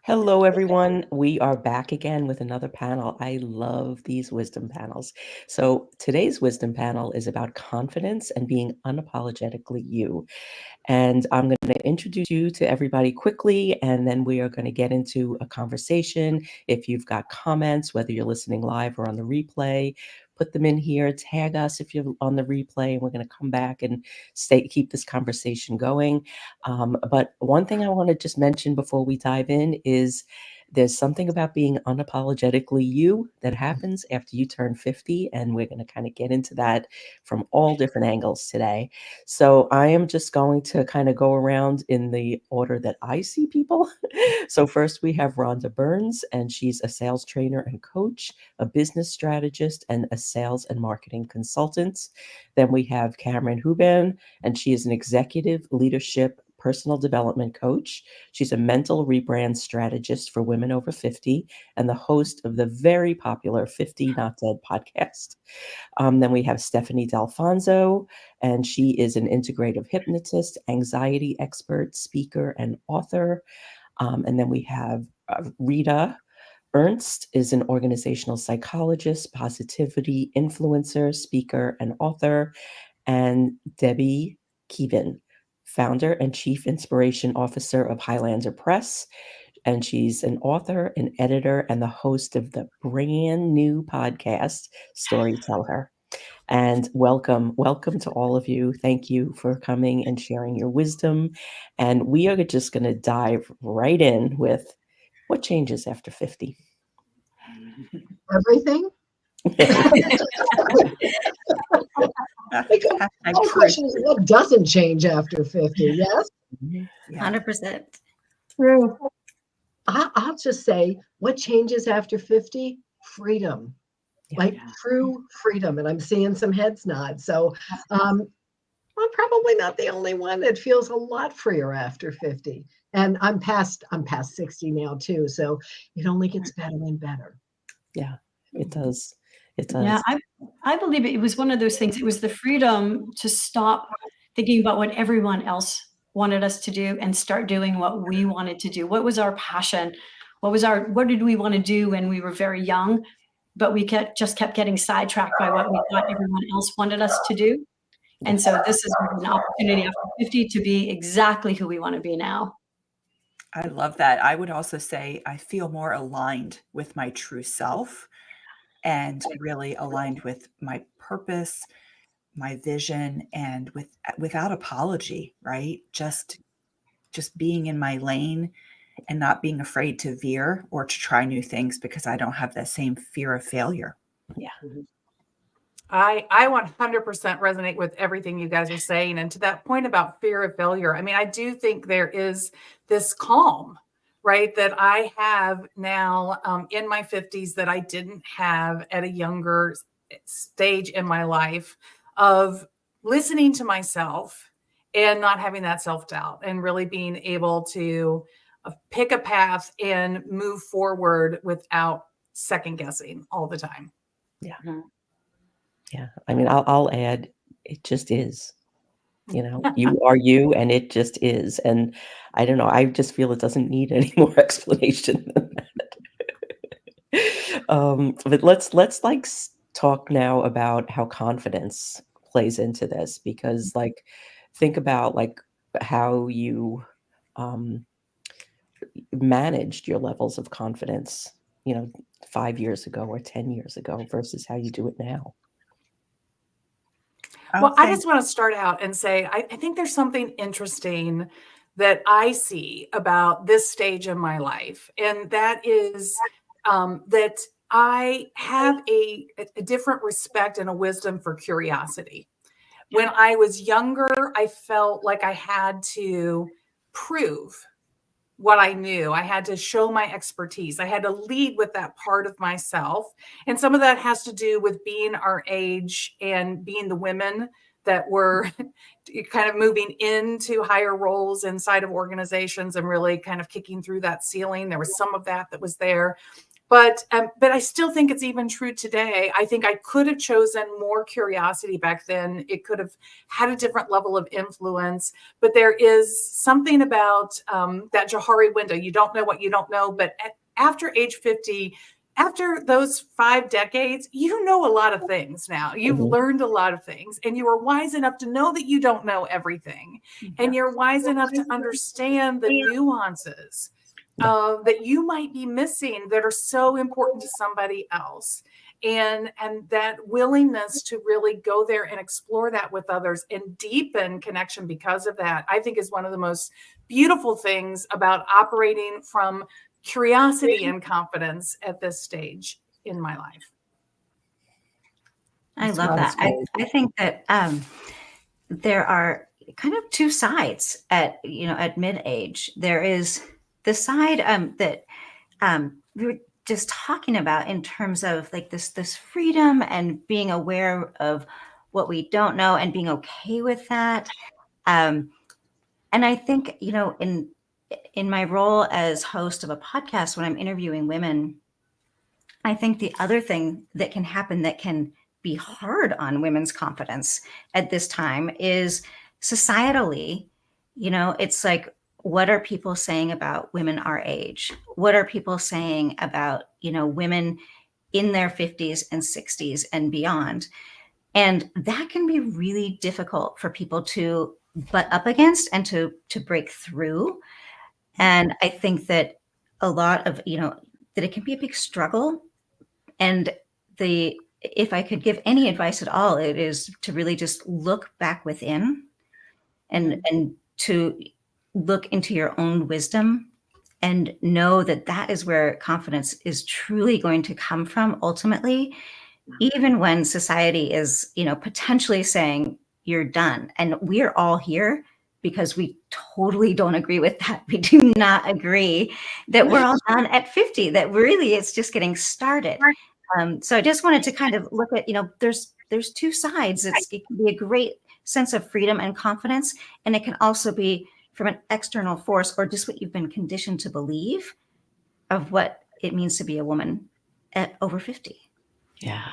Hello, everyone. We are back again with another panel. I love these wisdom panels. So, today's wisdom panel is about confidence and being unapologetically you. And I'm going to introduce you to everybody quickly, and then we are going to get into a conversation. If you've got comments, whether you're listening live or on the replay, put them in here. Tag us if you're on the replay, and we're going to come back and keep this conversation going. But one thing I want to just mention before we dive in is there's something about being unapologetically you that happens after you turn 50, and we're going to kind of get into that from all different angles today. So I am just going to kind of go around in the order that I see people. So first we have Ronda Berns, and she's a sales trainer and coach, a business strategist, and a sales and marketing consultant. Then we have Kamrin Huban, and she is an executive leadership personal development coach. She's a mental rebrand strategist for women over 50 and the host of the very popular 50 Not Dead podcast. Then we have Stephanie Dalfonzo, and she is an integrative hypnotist, anxiety expert, speaker, and author. And then we have Rita. Ernst is an organizational psychologist, positivity influencer, speaker, and author. And Debby, founder and chief inspiration officer of Highlander Press. And she's an author, an editor, and the host of the brand new podcast, Storyteller. And welcome to all of you. Thank you for coming and sharing your wisdom. And we are just going to dive right in with what changes after 50. Everything. My question is, what doesn't change after 50? Yes? 100%. True. I'll just say, what changes after 50? Freedom. Like true freedom. And I'm seeing some heads nod. So I'm probably not the only one that feels a lot freer after 50. And I'm past 60 now too. So it only gets better and better. Yeah, it does. It does. Yeah, I believe it was one of those things. It was the freedom to stop thinking about what everyone else wanted us to do and start doing what we wanted to do. What was our passion? What did we want to do when we were very young? But we just kept getting sidetracked by what we thought everyone else wanted us to do. And so this is an opportunity after 50 to be exactly who we want to be now. I love that. I would also say I feel more aligned with my true self and really aligned with my purpose, my vision, and without apology, right? Just being in my lane and not being afraid to veer or to try new things because I don't have that same fear of failure. Yeah. I 100% resonate with everything you guys are saying. And to that point about fear of failure, I mean, I do think there is this calm, right, that I have now in my 50s that I didn't have at a younger stage in my life, of listening to myself and not having that self-doubt and really being able to pick a path and move forward without second guessing all the time. Yeah. Yeah. I mean, I'll add, it just is. You know, you are you, and it just is. And I don't know, I just feel it doesn't need any more explanation than that. But let's like talk now about how confidence plays into this, because like think about like how you managed your levels of confidence, 5 years ago or 10 years ago versus how you do it now. Well, I just want to start out and say, I think there's something interesting that I see about this stage in my life. And that is that I have a different respect and a wisdom for curiosity. When I was younger, I felt like I had to prove what I knew. I had to show my expertise. I had to lead with that part of myself. And some of that has to do with being our age and being the women that were kind of moving into higher roles inside of organizations and really kind of kicking through that ceiling. There was some of that was there. But I still think it's even true today. I think I could have chosen more curiosity back then. It could have had a different level of influence. But there is something about that Johari window. You don't know what you don't know. But after age 50, after those 5 decades, you know a lot of things now. You've learned a lot of things, and you are wise enough to know that you don't know everything. And you're wise enough to understand the nuances that you might be missing that are so important to somebody else. And that willingness to really go there and explore that with others and deepen connection because of that, I think is one of the most beautiful things about operating from curiosity and confidence at this stage in my life. I love that. I think that there are kind of two sides at mid-age. There is the side that we were just talking about in terms of like this freedom and being aware of what we don't know and being okay with that. And I think, in my role as host of a podcast, when I'm interviewing women, I think the other thing that can happen that can be hard on women's confidence at this time is societally, it's like, what are people saying about women our age? What are people saying about, women in their 50s and 60s and beyond? And that can be really difficult for people to butt up against and to break through. And I think that a lot of, that it can be a big struggle. And if I could give any advice at all, it is to really just look back within and to look into your own wisdom and know that that is where confidence is truly going to come from ultimately, even when society is, potentially saying you're done. And we're all here because we totally don't agree with that. We do not agree that we're all done at 50, that really it's just getting started. So I just wanted to kind of look at, there's two sides. It can be a great sense of freedom and confidence, and it can also be from an external force or just what you've been conditioned to believe of what it means to be a woman at over 50. Yeah.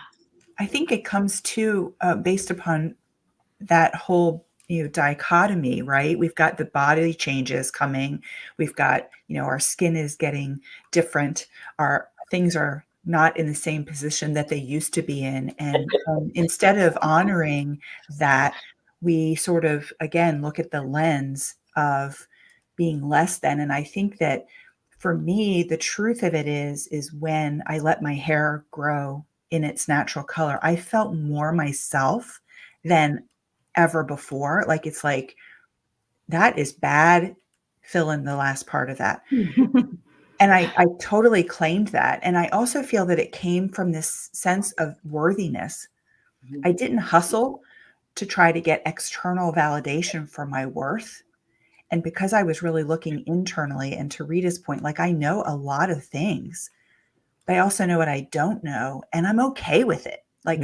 I think it comes to based upon that whole dichotomy, right? We've got the body changes coming. We've got, our skin is getting different. Our things are not in the same position that they used to be in. And instead of honoring that, we sort of, again, look at the lens of being less than. And I think that for me, the truth of it is when I let my hair grow in its natural color, I felt more myself than ever before. Like, it's like, that is bad. Fill in the last part of that. And I totally claimed that. And I also feel that it came from this sense of worthiness. I didn't hustle to try to get external validation for my worth. And because I was really looking internally, and to Rita's point, like, I know a lot of things, but I also know what I don't know. And I'm okay with it. Like,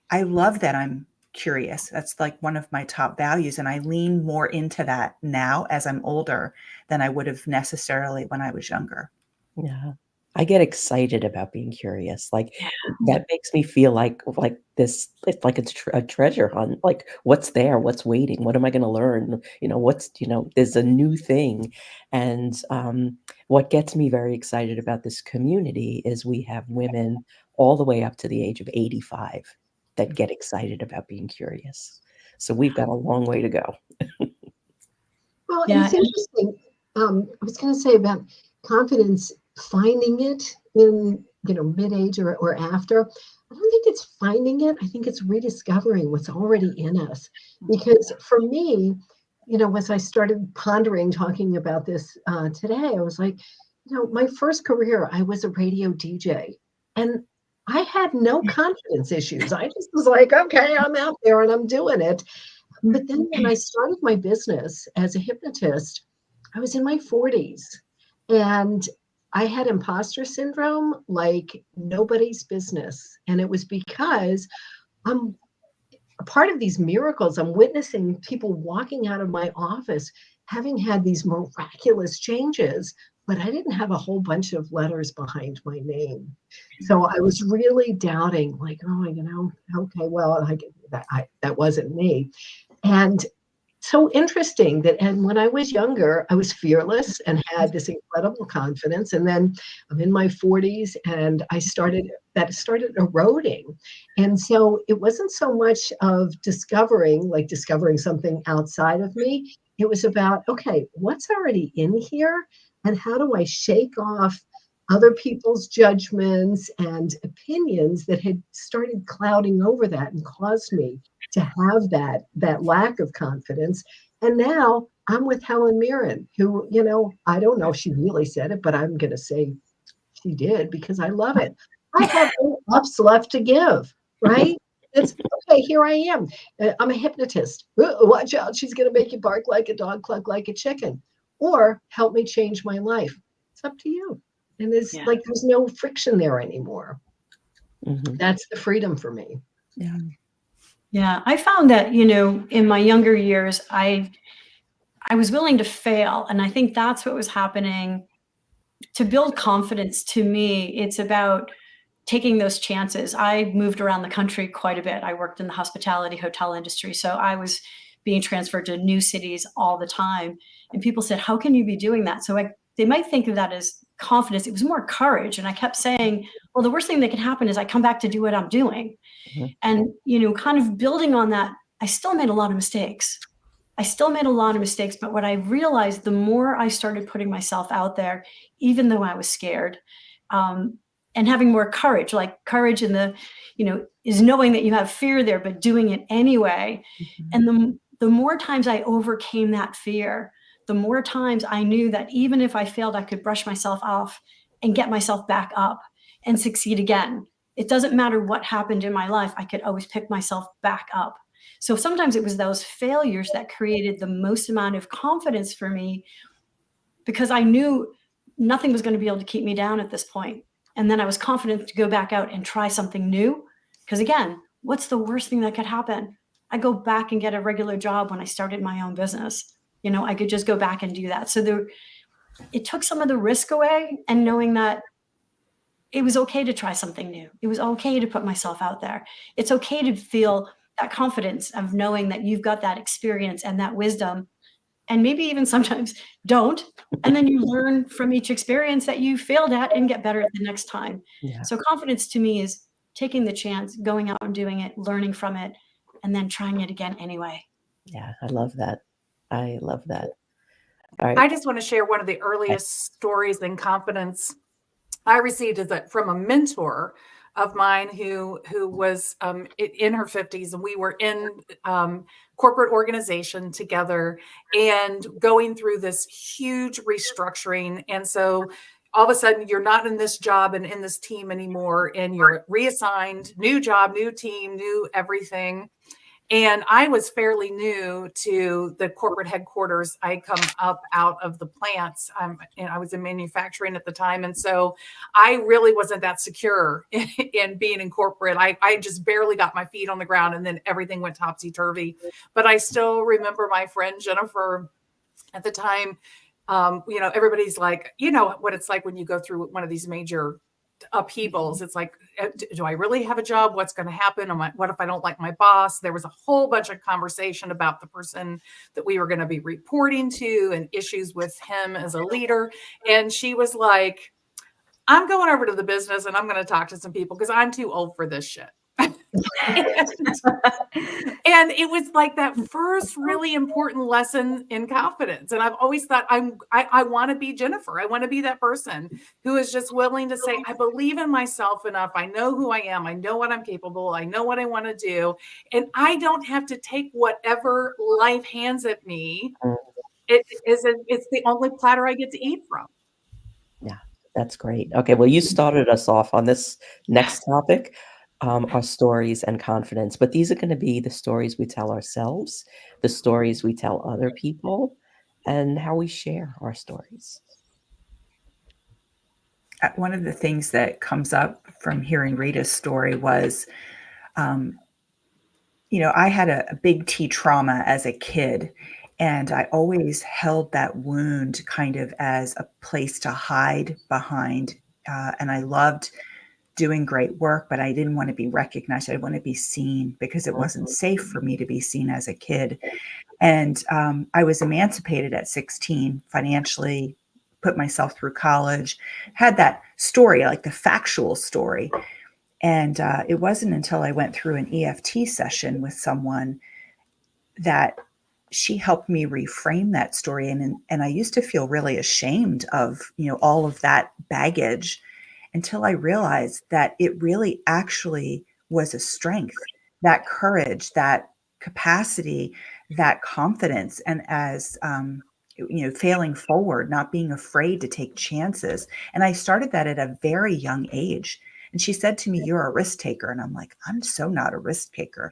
I love that I'm curious. That's like one of my top values. And I lean more into that now as I'm older than I would have necessarily when I was younger. Yeah. I get excited about being curious. Like, that makes me feel like this, like it's a treasure hunt. Like, what's there? What's waiting? What am I going to learn? There's a new thing. And what gets me very excited about this community is we have women all the way up to the age of 85 that get excited about being curious. So we've got a long way to go. Well, it's interesting. I was going to say about confidence, finding it in, mid-age or after. I don't think it's finding it. I think it's rediscovering what's already in us. Because for me, as I started pondering, talking about this today, I was like, my first career, I was a radio DJ. And I had no confidence issues. I just was like, okay, I'm out there and I'm doing it. But then when I started my business as a hypnotist, I was in my 40s and I had imposter syndrome like nobody's business. And it was because I'm a part of these miracles. I'm witnessing people walking out of my office, having had these miraculous changes, but I didn't have a whole bunch of letters behind my name. So I was really doubting, like, oh, okay, well, that wasn't me. And so interesting that, and when I was younger, I was fearless and had this incredible confidence. And then I'm in my 40s and that started eroding. And so it wasn't so much of discovering something outside of me. It was about, okay, what's already in here? And how do I shake off other people's judgments and opinions that had started clouding over that and caused me to have that lack of confidence. And now I'm with Helen Mirren, who, I don't know if she really said it, but I'm going to say she did because I love it. I have no ups left to give, right? It's okay, here I am. I'm a hypnotist. Watch out, she's going to make you bark like a dog, cluck like a chicken, or help me change my life. It's up to you. And there's no friction there anymore. Mm-hmm. That's the freedom for me. Yeah. Yeah, I found that, in my younger years, I was willing to fail. And I think that's what was happening. To build confidence, to me, it's about taking those chances. I moved around the country quite a bit. I worked in the hospitality hotel industry. So I was being transferred to new cities all the time. And people said, how can you be doing that? So they might think of that as confidence. It was more courage. And I kept saying, well, the worst thing that can happen is I come back to do what I'm doing. Mm-hmm. And, kind of building on that, I still made a lot of mistakes. But what I realized, the more I started putting myself out there, even though I was scared, and having more courage, like courage in the, is knowing that you have fear there, but doing it anyway. Mm-hmm. And the more times I overcame that fear, the more times I knew that even if I failed, I could brush myself off and get myself back up and succeed again. It doesn't matter what happened in my life. I could always pick myself back up. So sometimes it was those failures that created the most amount of confidence for me, because I knew nothing was going to be able to keep me down at this point. And then I was confident to go back out and try something new. Because again, what's the worst thing that could happen? I go back and get a regular job when I started my own business. I could just go back and do that. So it took some of the risk away, and knowing that it was okay to try something new. It was okay to put myself out there. It's okay to feel that confidence of knowing that you've got that experience and that wisdom, and maybe even sometimes don't. And then you learn from each experience that you failed at and get better at the next time. Yeah. So confidence to me is taking the chance, going out and doing it, learning from it, and then trying it again anyway. Yeah, I love that. All right. I just want to share one of the earliest stories in confidence I received from a mentor of mine who was in her 50s, and we were in corporate organization together and going through this huge restructuring. And so all of a sudden you're not in this job and in this team anymore, and you're reassigned, new job, new team, new everything. And I was fairly new to the corporate headquarters. I come up out of the plants, and I was in manufacturing at the time. And so I really wasn't that secure in being in corporate. I just barely got my feet on the ground, and then everything went topsy-turvy. But I still remember my friend Jennifer at the time. Everybody's like, what it's like when you go through one of these major upheavals. It's like, do I really have a job? What's going to happen? What if I don't like my boss? There was a whole bunch of conversation about the person that we were going to be reporting to and issues with him as a leader. And she was like, I'm going over to the business and I'm going to talk to some people because I'm too old for this shit. And it was like that first really important lesson in confidence. And I've always thought I want to be Jennifer. I want to be that person who is just willing to say, I believe in myself enough. I know who I am. I know what I'm capable. I know what I want to do. And I don't have to take whatever life hands at me. It's the only platter I get to eat from. Yeah, that's great. Okay, well, you started us off on this next topic. Our stories and confidence, but these are going to be the stories we tell ourselves, the stories we tell other people, and how we share our stories. One of the things that comes up from hearing Rita's story was, I had a big T trauma as a kid, And I always held that wound kind of as a place to hide behind. And I loved doing great work, but I didn't want to be recognized. I didn't want to be seen because it wasn't safe for me to be seen as a kid. And I was emancipated at 16, financially put myself through college, had that story, like the factual story. And it wasn't until I went through an EFT session with someone that she helped me reframe that story. And I used to feel really ashamed of, all of that baggage until I realized that it really actually was a strength, that courage, that capacity, that confidence. And as, failing forward, not being afraid to take chances. And I started that at a very young age. And she said to me, "You're a risk taker." And I'm like, I'm so not a risk taker.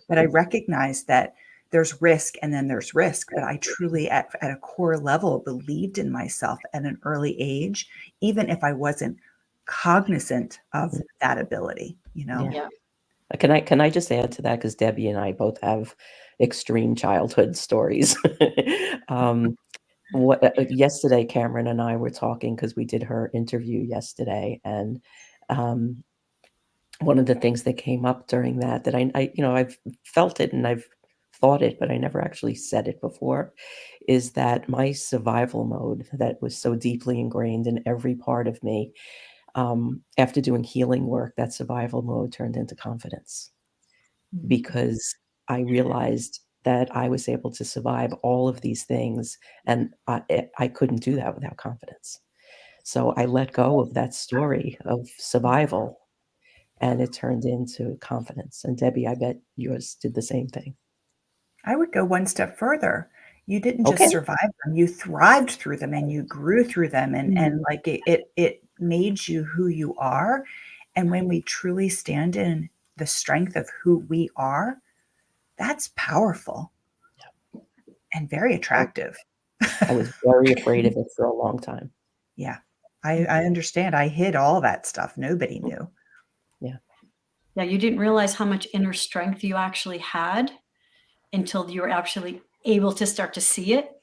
But I recognized that there's risk and then there's risk. But I truly, at a core level, believed in myself at an early age, even if I wasn't cognizant of that ability, Yeah. Can I just add to that? Because Debbie and I both have extreme childhood stories. Yesterday, Kamrin and I were talking because we did her interview yesterday, and one of the things that came up during that I've felt it and I've thought it, but I never actually said it before, is that my survival mode that was so deeply ingrained in every part of me, after doing healing work, that survival mode turned into confidence, because I realized that I was able to survive all of these things, and I couldn't do that without confidence. So I let go of that story of survival, and it turned into confidence. And Debbie, I bet yours did the same thing. I would go one step further. You didn't just Okay. survive them, you thrived through them and you grew through them. And like it made you who you are. And when we truly stand in the strength of who we are, that's powerful and very attractive. I was very afraid of it for a long time. Yeah, I understand. I hid all that stuff. Nobody knew. Yeah, you didn't realize how much inner strength you actually had until you were actually able to start to see it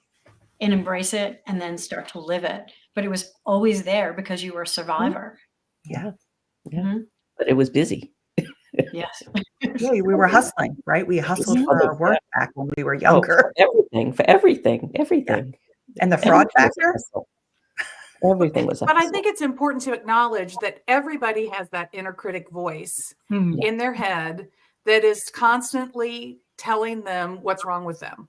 and embrace it and then start to live it. But it was always there because you were a survivor. Yeah. But it was busy. Yes. Yeah, we were hustling, right? We hustled for our work back when we were younger. For everything. Yeah. And the fraud factor? Everything was But I think it's important to acknowledge that everybody has that inner critic voice in their head that is constantly telling them what's wrong with them,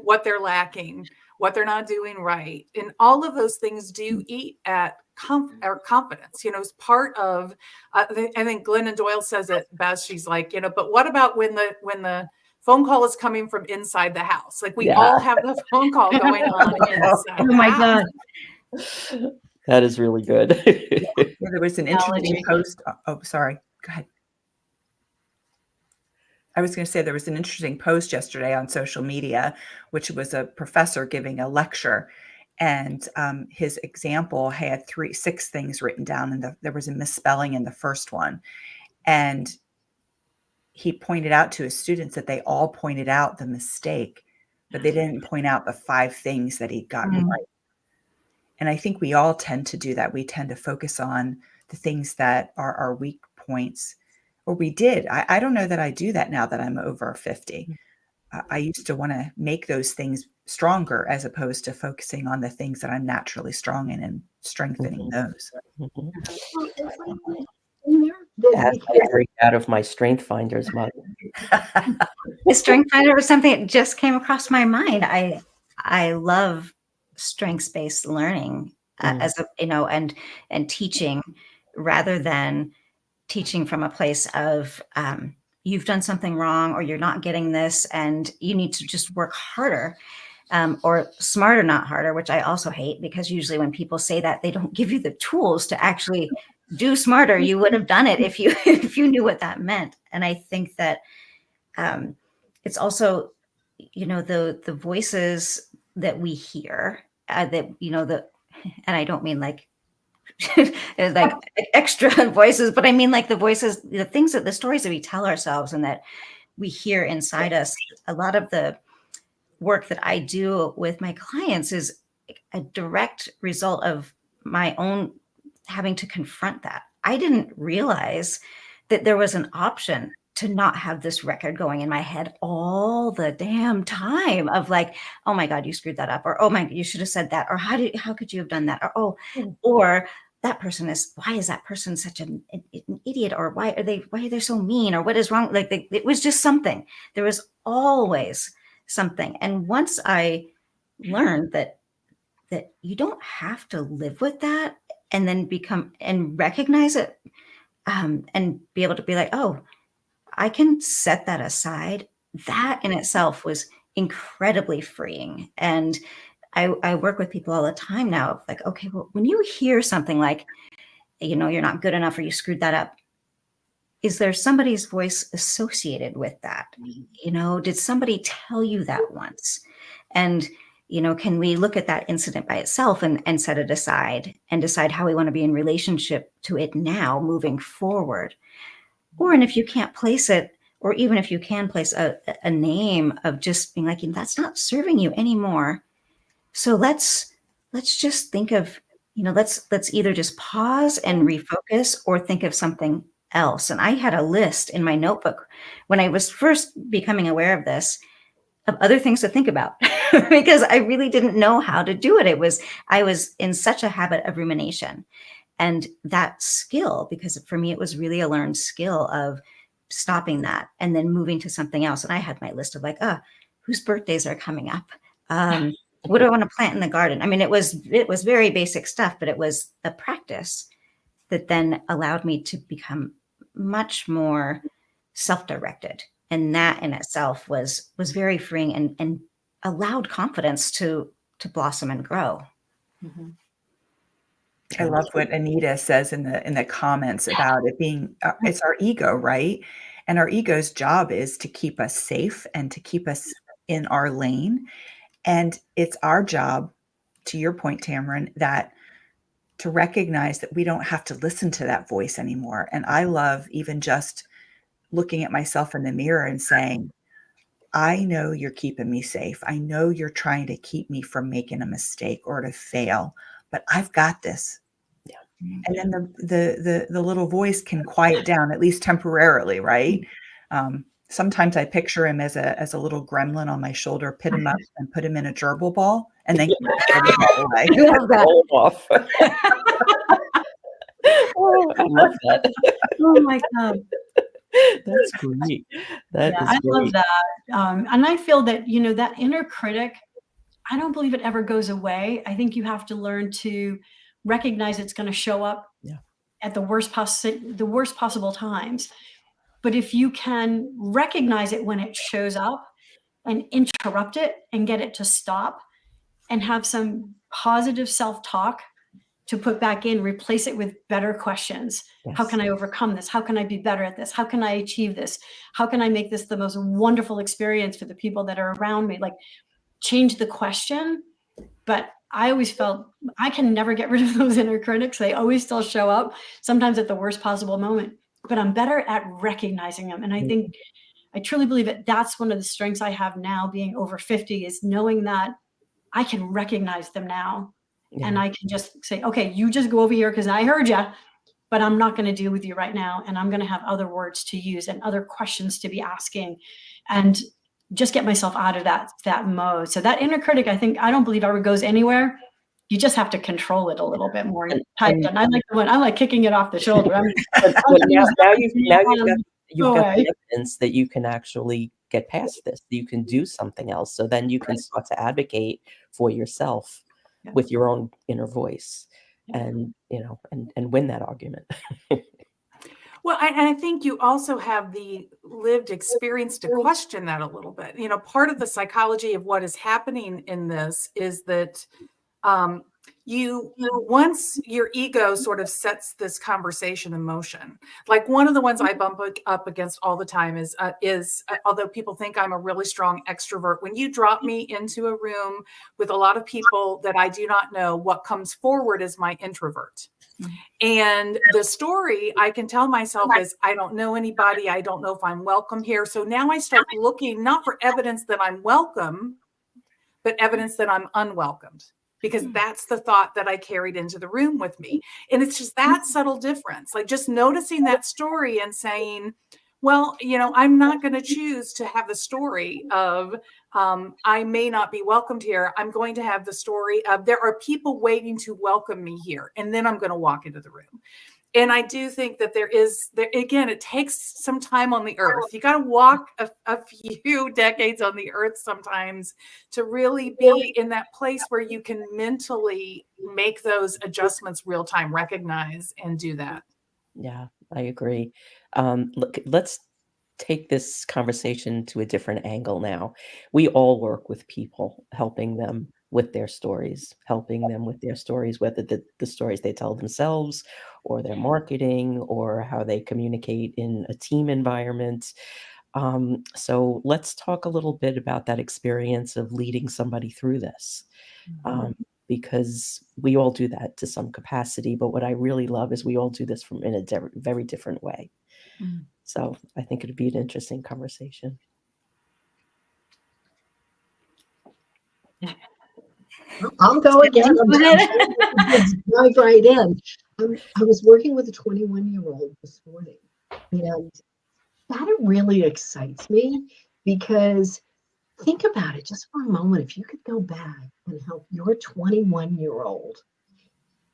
what they're lacking, what they're not doing right. And all of those things do eat at confidence, as part of, I think Glennon Doyle says it best. She's like, but what about when the phone call is coming from inside the house? Like we all have the phone call going on inside. Oh my God. That is really good. There was an interesting post. Oh, sorry. Go ahead. I was going to say there was an interesting post yesterday on social media, which was a professor giving a lecture, and his example had 6 things written down, and there was a misspelling in the first one, and he pointed out to his students that they all pointed out the mistake, but they didn't point out the 5 things that he'd gotten right. And I think we all tend to do that. We tend to focus on the things that are our weak points, or we did. I don't know that I do that now that I'm over 50. I used to want to make those things stronger as opposed to focusing on the things that I'm naturally strong in and strengthening those. Out of my Strength Finders mug. The Strength Finder was something that just came across my mind. I love strengths-based learning as a, and teaching, rather than teaching from a place of you've done something wrong or you're not getting this and you need to just work harder, or smarter, not harder, which I also hate, because usually when people say that, they don't give you the tools to actually do smarter. You would have done it if you knew what that meant. And I think that it's also, the voices that we hear, and I don't mean like like extra voices, but I mean like the voices, the things that the stories that we tell ourselves and that we hear inside us. A lot of the work that I do with my clients is a direct result of my own having to confront that. I didn't realize that there was an option to not have this record going in my head all the damn time of like, oh my God, you screwed that up, or oh my, you should have said that, or how could you have done that, or or that person is, why is that person such an idiot, or why are they so mean, or what is wrong? Like it was just something. There was always something. And once I learned that you don't have to live with that and then become and recognize it, and be able to be like, oh, I can set that aside. That in itself was incredibly freeing. And I work with people all the time now. Like, okay, well, when you hear something like, you're not good enough, or you screwed that up, is there somebody's voice associated with that? Did somebody tell you that once? And, can we look at that incident by itself and set it aside and decide how we want to be in relationship to it now moving forward? And if you can't place it, or even if you can place a name of just being like, that's not serving you anymore. So let's just think of, let's either just pause and refocus, or think of something else. And I had a list in my notebook when I was first becoming aware of this, of other things to think about, because I really didn't know how to do it. I was in such a habit of rumination. And that skill, because for me, it was really a learned skill of stopping that and then moving to something else. And I had my list of like, whose birthdays are coming up? What do I want to plant in the garden? I mean, it was very basic stuff, but it was a practice that then allowed me to become much more self-directed. And that in itself was very freeing and allowed confidence to blossom and grow. Mm-hmm. I love what Anita says in the comments about it being, it's our ego, right? And our ego's job is to keep us safe and to keep us in our lane. And it's our job, to your point, Kamrin, that to recognize that we don't have to listen to that voice anymore. And I love even just looking at myself in the mirror and saying, I know you're keeping me safe. I know you're trying to keep me from making a mistake or to fail, but I've got this. Yeah. And then the little voice can quiet down, at least temporarily, right? Sometimes I picture him as a little gremlin on my shoulder, put him up and put him in a gerbil ball, and then away. Roll off. Oh, I love that. Oh my God. That's great. I love that. And I feel that, that inner critic, I don't believe it ever goes away. I think you have to learn to recognize it's going to show up at the worst possible times. But if you can recognize it when it shows up and interrupt it and get it to stop and have some positive self-talk to put back in, replace it with better questions. Yes. How can I overcome this? How can I be better at this? How can I achieve this? How can I make this the most wonderful experience for the people that are around me? Like, change the question. But I always felt I can never get rid of those inner critics. They always still show up, sometimes at the worst possible moment. But I'm better at recognizing them. And I think, I truly believe that that's one of the strengths I have now, being over 50, is knowing that I can recognize them now. Yeah. And I can just say, okay, you just go over here because I heard you, but I'm not going to deal with you right now. And I'm going to have other words to use and other questions to be asking, and just get myself out of that mode. So that inner critic, I don't believe ever goes anywhere. You just have to control it a little bit more. And I like the one, I like kicking it off the shoulder. Now you've got the evidence that you can actually get past this. You can do something else. So then you can start to advocate for yourself with your own inner voice, and and win that argument. Well, I think you also have the lived experience to question that a little bit. Part of the psychology of what is happening in this is that once your ego sort of sets this conversation in motion, like one of the ones I bump up against all the time is although people think I'm a really strong extrovert, when you drop me into a room with a lot of people that I do not know, what comes forward is my introvert. And the story I can tell myself is, I don't know anybody. I don't know if I'm welcome here. So now I start looking not for evidence that I'm welcome, but evidence that I'm unwelcomed, because that's the thought that I carried into the room with me. And it's just that subtle difference, like just noticing that story and saying, well, I'm not going to choose to have the story of I may not be welcomed here. I'm going to have the story of there are people waiting to welcome me here. And then I'm going to walk into the room. And I do think that there again, it takes some time on the earth. You got to walk a few decades on the earth sometimes to really be in that place where you can mentally make those adjustments real time, recognize and do that. Yeah, I agree. Look, let's take this conversation to a different angle now. We all work with people, helping them with their stories, whether the stories they tell themselves or their marketing or how they communicate in a team environment. So let's talk a little bit about that experience of leading somebody through this. Because we all do that to some capacity. But what I really love is we all do this in a very different way. So I think it'd be an interesting conversation. I'll go again. Dive right in. I was working with a 21-year-old this morning, and that really excites me because think about it just for a moment. If you could go back and help your 21-year-old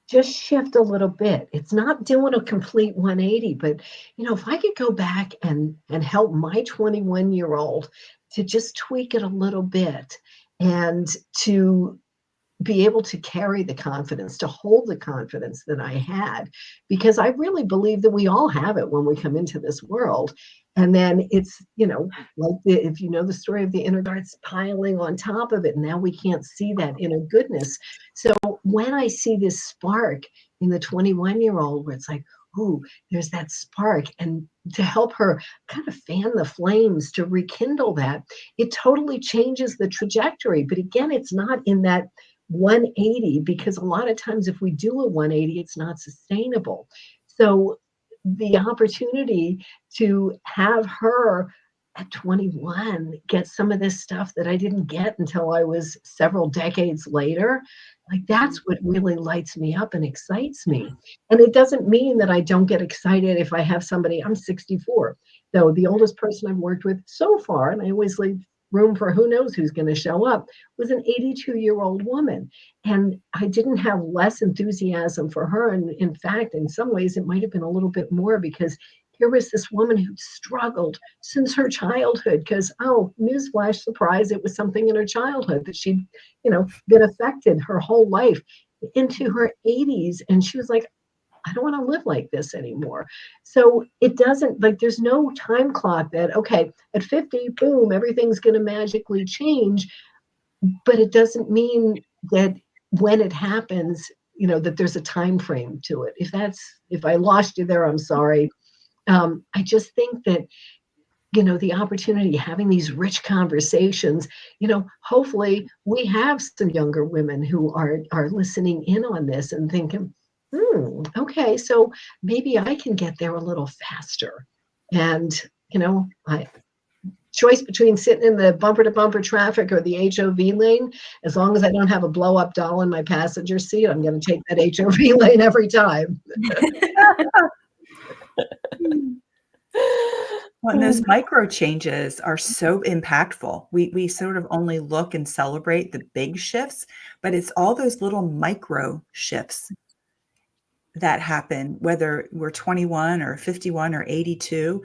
just shift a little bit. It's not doing a complete 180, but if I could go back and help my 21-year-old to just tweak it a little bit and to be able to carry the confidence, to hold the confidence that I had, because I really believe that we all have it when we come into this world. And then it's, like if you know the story of the inner darts piling on top of it, and now we can't see that inner goodness. So when I see this spark in the 21-year-old, where it's like, ooh, there's that spark, and to help her kind of fan the flames, to rekindle that, it totally changes the trajectory. But again, it's not in that 180, because a lot of times if we do a 180, it's not sustainable. So the opportunity to have her at 21 get some of this stuff that I didn't get until I was several decades later, like that's what really lights me up and excites me. And it doesn't mean that I don't get excited if I have somebody. I'm 64, though the oldest person I've worked with so far, and I always leave room for who knows who's going to show up, was an 82-year-old woman. And I didn't have less enthusiasm for her. And in fact, in some ways, it might have been a little bit more, because here was this woman who struggled since her childhood because, oh, newsflash, surprise, it was something in her childhood that she'd, been affected her whole life into her 80s. And she was like, I don't want to live like this anymore. So it doesn't, like, there's no time clock that, okay, at 50, boom, everything's going to magically change. But it doesn't mean that when it happens, that there's a time frame to it. If I lost you there, I'm sorry. I just think that, the opportunity, having these rich conversations, hopefully we have some younger women who are listening in on this and thinking, okay, so maybe I can get there a little faster. And, choice between sitting in the bumper to bumper traffic or the HOV lane, as long as I don't have a blow up doll in my passenger seat, I'm going to take that HOV lane every time. Well, and those micro changes are so impactful. We sort of only look and celebrate the big shifts, but it's all those little micro shifts that happen, whether we're 21 or 51 or 82,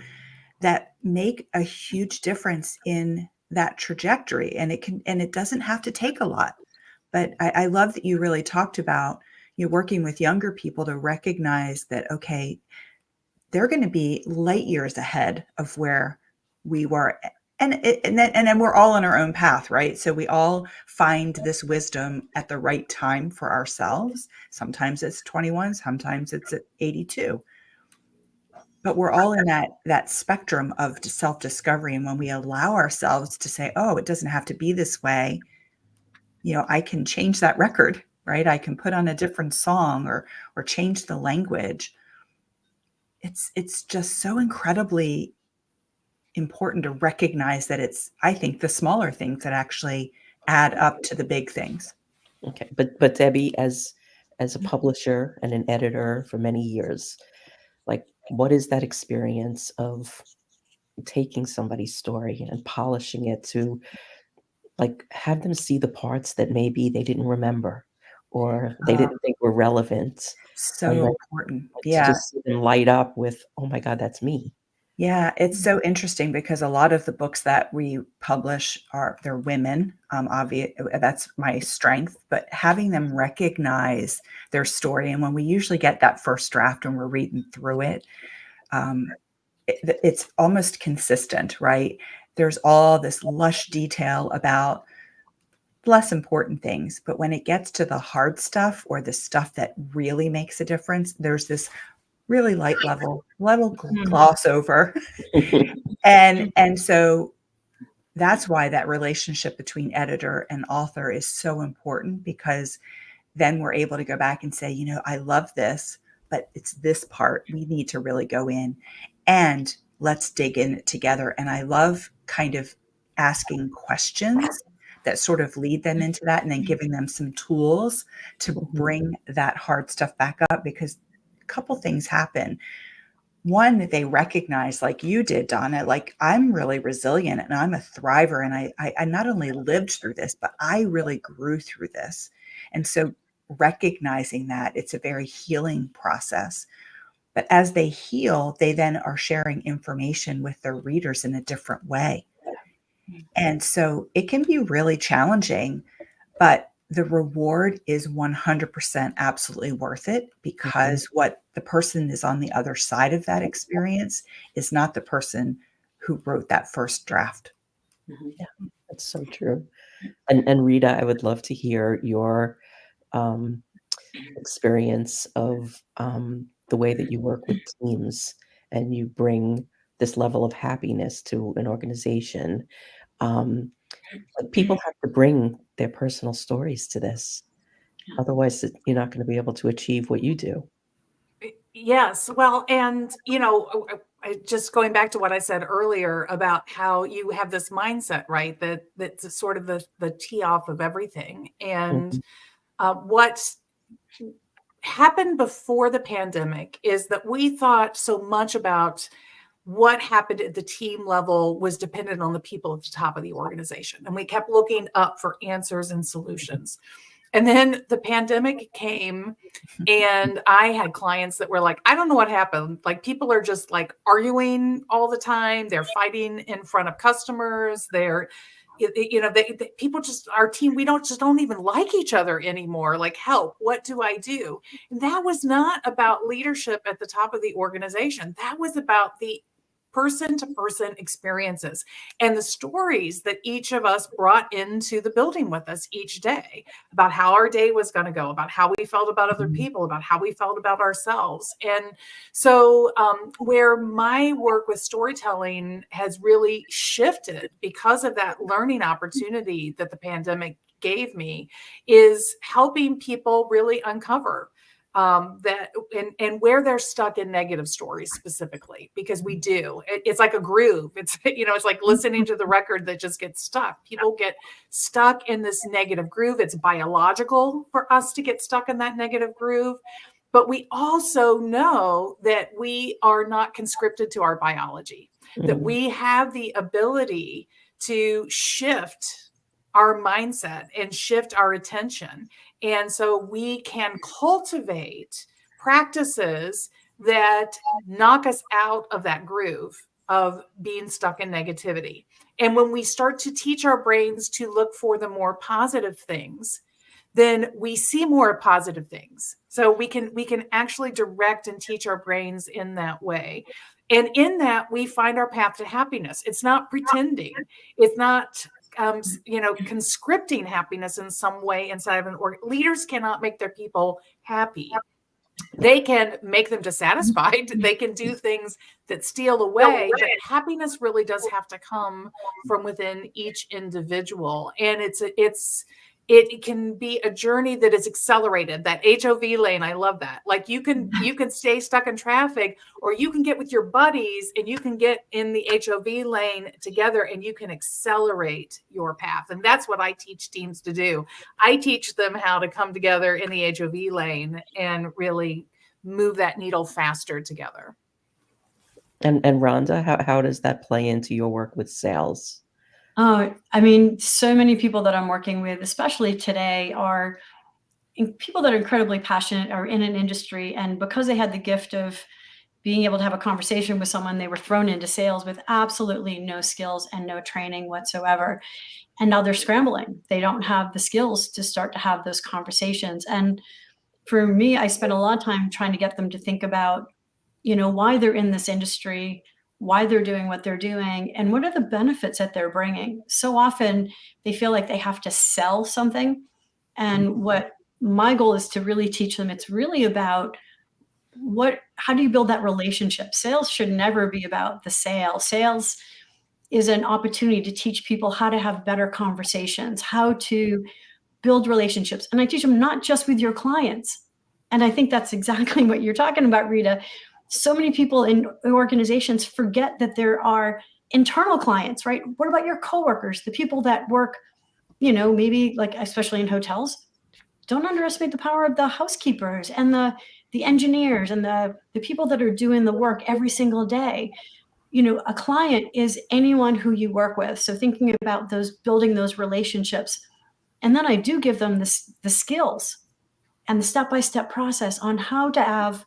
that make a huge difference in that trajectory. And it doesn't have to take a lot. But I love that you really talked about you're working with younger people to recognize that, okay, they're going to be light years ahead of where we were. And then we're all on our own path, right? So we all find this wisdom at the right time for ourselves. Sometimes it's 21, sometimes it's at 82. But we're all in that spectrum of self-discovery. And when we allow ourselves to say, oh, it doesn't have to be this way, I can change that record, right? I can put on a different song or change the language. It's just so incredibly important to recognize that it's, I think, the smaller things that actually add up to the big things. Okay, but Debbie, as a publisher and an editor for many years, like, what is that experience of taking somebody's story and polishing it to, like, have them see the parts that maybe they didn't remember or they didn't think were relevant, and So then, important. like, to Yeah. just see them light up with, "Oh my god, that's me." Yeah, it's so interesting because a lot of the books that we publish they're women. Obvious, that's my strength, but having them recognize their story, and when we usually get that first draft and we're reading through it, it's almost consistent, right? There's all this lush detail about less important things, but when it gets to the hard stuff or the stuff that really makes a difference, there's this really light level gloss over. And so that's why that relationship between editor and author is so important, because then we're able to go back and say, I love this, but it's this part we need to really go in and let's dig in together. And I love kind of asking questions that sort of lead them into that, and then giving them some tools to bring that hard stuff back up, because a couple things happen. One, that they recognize, like you did, Donna, like, I'm really resilient and I'm a thriver. And I not only lived through this, but I really grew through this. And so recognizing that, it's a very healing process. But as they heal, they then are sharing information with their readers in a different way. And so it can be really challenging, but the reward is 100% absolutely worth it, because what the person is on the other side of that experience is not the person who wrote that first draft. Yeah, that's so true. And Rita, I would love to hear your experience of the way that you work with teams and you bring this level of happiness to an organization. But people have to bring their personal stories to this. Otherwise, you're not going to be able to achieve what you do. Yes. Well, and, just going back to what I said earlier about how you have this mindset, right? That's sort of the tee off of everything. And what happened before the pandemic is that we thought so much about what happened at the team level was dependent on the people at the top of the organization. And we kept looking up for answers and solutions. And then the pandemic came, and I had clients that were like, I don't know what happened. Like, people are just like arguing all the time. They're fighting in front of customers. People just, our team, we don't even like each other anymore. Like, help, what do I do? And that was not about leadership at the top of the organization. That was about the person-to-person experiences and the stories that each of us brought into the building with us each day about how our day was going to go, about how we felt about other people, about how we felt about ourselves. And so where my work with storytelling has really shifted because of that learning opportunity that the pandemic gave me is helping people really uncover that and where they're stuck in negative stories specifically, because we do. It's like a groove. It's like listening to the record that just gets stuck. People get stuck in this negative groove. It's biological for us to get stuck in that negative groove. But we also know that we are not conscripted to our biology, that we have the ability to shift our mindset and shift our attention. And so we can cultivate practices that knock us out of that groove of being stuck in negativity. And when we start to teach our brains to look for the more positive things, then we see more positive things. So we can actually direct and teach our brains in that way. And in that, we find our path to happiness. It's not pretending. It's not conscripting happiness in some way inside of an org. Leaders cannot make their people happy. They can make them dissatisfied. They can do things that steal away, but happiness really does have to come from within each individual. And it can be a journey that is accelerated. That HOV lane, I love that. Like you can stay stuck in traffic, or you can get with your buddies and you can get in the HOV lane together and you can accelerate your path. And that's what I teach teams to do. I teach them how to come together in the HOV lane and really move that needle faster together. And Rhonda, how does that play into your work with sales? Oh, I mean, so many people that I'm working with, especially today, are people that are incredibly passionate, are in an industry, and because they had the gift of being able to have a conversation with someone, they were thrown into sales with absolutely no skills and no training whatsoever. And now they're scrambling. They don't have the skills to start to have those conversations. And for me, I spent a lot of time trying to get them to think about, why they're in this industry, why they're doing what they're doing, and what are the benefits that they're bringing. So often they feel like they have to sell something. And what my goal is to really teach them, it's really about how do you build that relationship? Sales should never be about the sale. Sales is an opportunity to teach people how to have better conversations, how to build relationships. And I teach them not just with your clients. And I think that's exactly what you're talking about, Rita. So many people in organizations forget that there are internal clients, right? What about your coworkers, the people that work, maybe like, especially in hotels? Don't underestimate the power of the housekeepers and the engineers and the people that are doing the work every single day. A client is anyone who you work with. So thinking about building those relationships. And then I do give them the skills and the step-by-step process on how to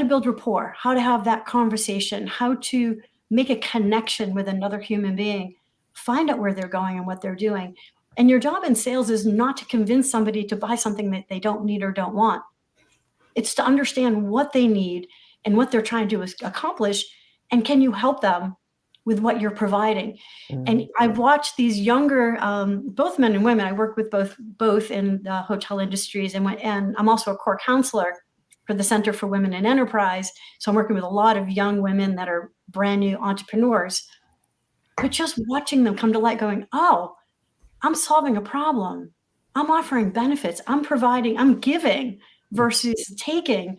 build rapport, how to have that conversation, how to make a connection with another human being, find out where they're going and what they're doing. And your job in sales is not to convince somebody to buy something that they don't need or don't want. It's to understand what they need and what they're trying to accomplish. And can you help them with what you're providing? And I've watched these younger, both men and women. I work with both in the hotel industries, and I'm also a core counselor for the Center for Women in Enterprise. So I'm working with a lot of young women that are brand new entrepreneurs. But just watching them come to light, going, oh, I'm solving a problem. I'm offering benefits. I'm providing, I'm giving versus taking.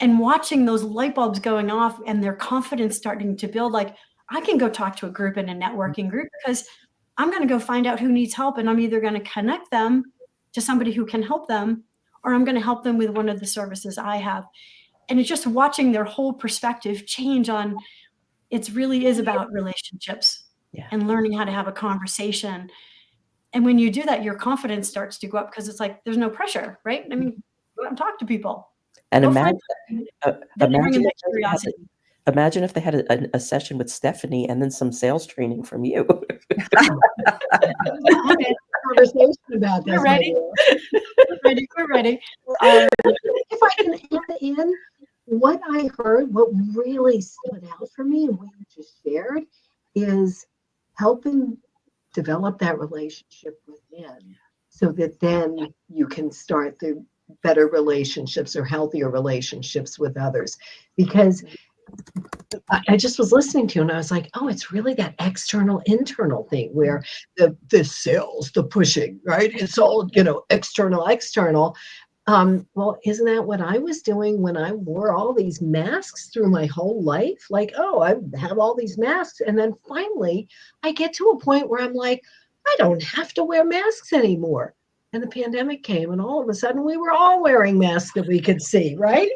And watching those light bulbs going off and their confidence starting to build, like, I can go talk to a group in a networking group because I'm going to go find out who needs help. And I'm either going to connect them to somebody who can help them, or I'm going to help them with one of the services I have. And it's just watching their whole perspective change on, it really is about relationships and learning how to have a conversation. And when you do that, your confidence starts to go up because it's like, there's no pressure, right? I mean, go out and talk to people. And imagine if they had a session with Stephanie and then some sales training from you. Conversation about this. We're ready. We're ready. If I can add in what I heard, what really stood out for me and what you just shared is helping develop that relationship within, so that then you can start the better relationships or healthier relationships with others. Because I just was listening to you and I was like, oh, it's really that external internal thing where the sales, the pushing, right? It's all, external. Well, isn't that what I was doing when I wore all these masks through my whole life? Like, oh, I have all these masks. And then finally I get to a point where I'm like, I don't have to wear masks anymore. And the pandemic came and all of a sudden we were all wearing masks that we could see, right?